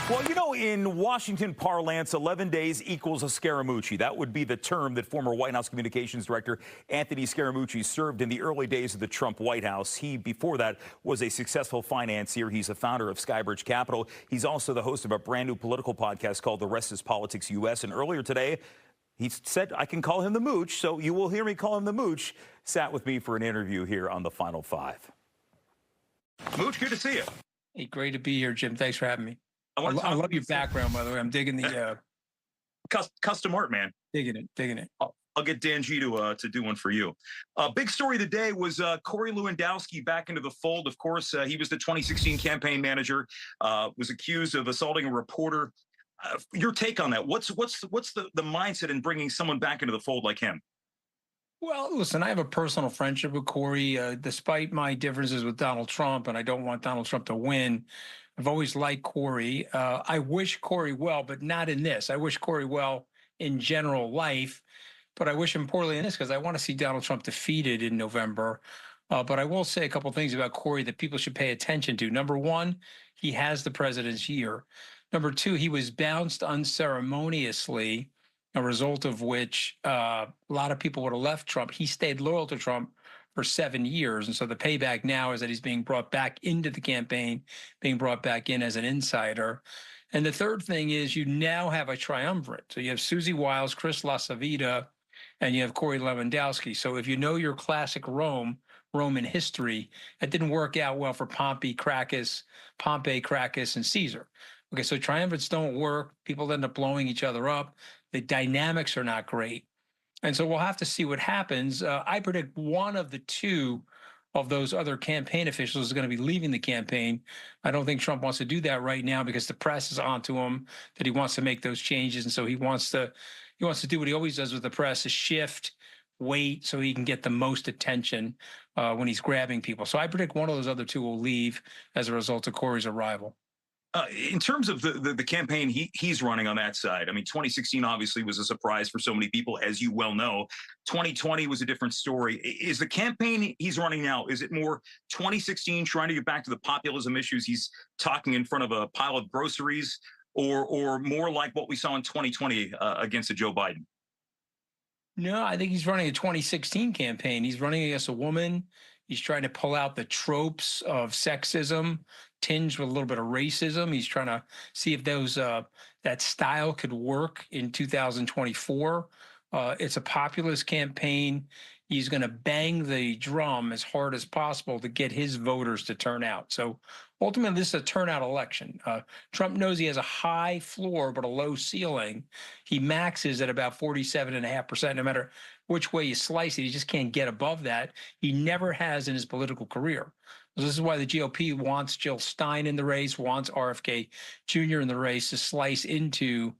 Well, you know, in Washington parlance, 11 days equals a Scaramucci. That would be the term that former White House Communications Director Anthony Scaramucci served in the early days of the Trump White House. He, before that, was a successful financier. He's a founder of SkyBridge Capital. He's also the host of a brand new political podcast called The Rest is Politics U.S. And earlier today, he said I can call him the Mooch, so you will hear me call him the Mooch. Sat with me for an interview here on the Final Five. Mooch, good to see you. Hey, great to be here, Jim. Thanks for having me. I love your background, by the way. I'm digging the custom art, man. Digging it. I'll get Dan G to do one for you. Big story today was Corey Lewandowski back into the fold. Of course, he was the 2016 campaign manager, was accused of assaulting a reporter. Your take on that? What's the mindset in bringing someone back into the fold like him? Well, listen, I have a personal friendship with Corey, despite my differences with Donald Trump, and I don't want Donald Trump to win. I've always liked Corey. I wish Corey well, but not in this. I wish Corey well in general life, but I wish him poorly in this because I want to see Donald Trump defeated in November. But I will say a couple of things about Corey that people should pay attention to. Number one, he has the president's year. Number two, he was bounced unceremoniously, a result of which a lot of people would have left Trump. He stayed loyal to Trump for 7 years. And so the payback now is that he's being brought back into the campaign, being brought back in as an insider. And the third thing is you now have a triumvirate. So you have Susie Wiles, Chris LaSavita, and you have Corey Lewandowski. So if you know your classic Roman history, that didn't work out well for Pompey, Cracus, and Caesar. Okay, so triumvirates don't work. People end up blowing each other up. The dynamics are not great. And so we'll have to see what happens. I predict one of the two of those other campaign officials is going to be leaving the campaign. I don't think Trump wants to do that right now because the press is onto him that he wants to make those changes. And so he wants to do what he always does with the press, is shift, wait, so he can get the most attention when he's grabbing people. So I predict one of those other two will leave as a result of Corey's arrival. In terms of the campaign he's running on that side, I mean, 2016 obviously was a surprise for so many people, as you well know. 2020 was a different story. Is the campaign he's running now, is it more 2016 trying to get back to the populism issues he's talking in front of a pile of groceries, or more like what we saw in 2020 against a Joe Biden? No, I think he's running a 2016 campaign. He's running against a woman. He's trying to pull out the tropes of sexism, tinged with a little bit of racism. He's trying to see if those that style could work in 2024. It's a populist campaign. He's going to bang the drum as hard as possible to get his voters to turn out. So ultimately, this is a turnout election. Trump knows he has a high floor but a low ceiling. He maxes at about 47.5%, no matter which way you slice it. He just can't get above that. He never has in his political career. So this is why the GOP wants Jill Stein in the race, wants RFK Jr. in the race to slice into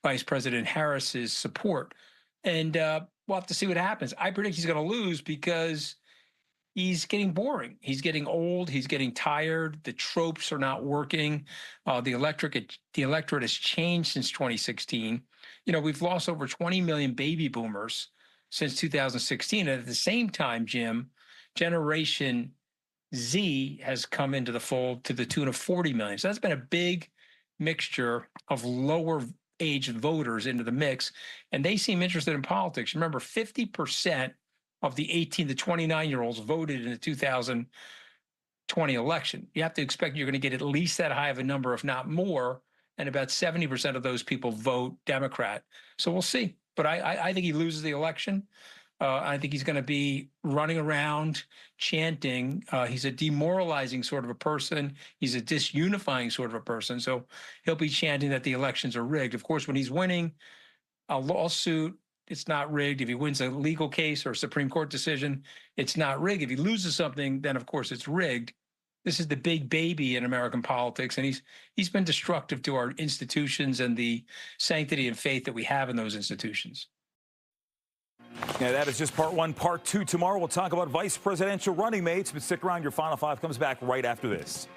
Vice President Harris's support. And we'll have to see what happens. I predict he's going to lose because he's getting boring. He's getting old. He's getting tired. The tropes are not working. The electorate has changed since 2016. You know, we've lost over 20 million baby boomers since 2016. And at the same time, Jim, Generation Z has come into the fold to the tune of 40 million. So that's been a big mixture of lower aged voters into the mix, and they seem interested in politics. Remember, 50% of the 18 to 29-year-olds voted in the 2020 election. You have to expect you're going to get at least that high of a number, if not more, and about 70% of those people vote Democrat. So we'll see. But I think he loses the election. I think he's going to be running around chanting. He's a demoralizing sort of a person. He's a disunifying sort of a person. So he'll be chanting that the elections are rigged. Of course, when he's winning a lawsuit, it's not rigged. If he wins a legal case or a Supreme Court decision, it's not rigged. If he loses something, then of course it's rigged. This is the big baby in American politics, and he's been destructive to our institutions and the sanctity and faith that we have in those institutions. Now, that is just part one. Part two tomorrow, we'll talk about vice presidential running mates. But stick around. Your Final Five comes back right after this.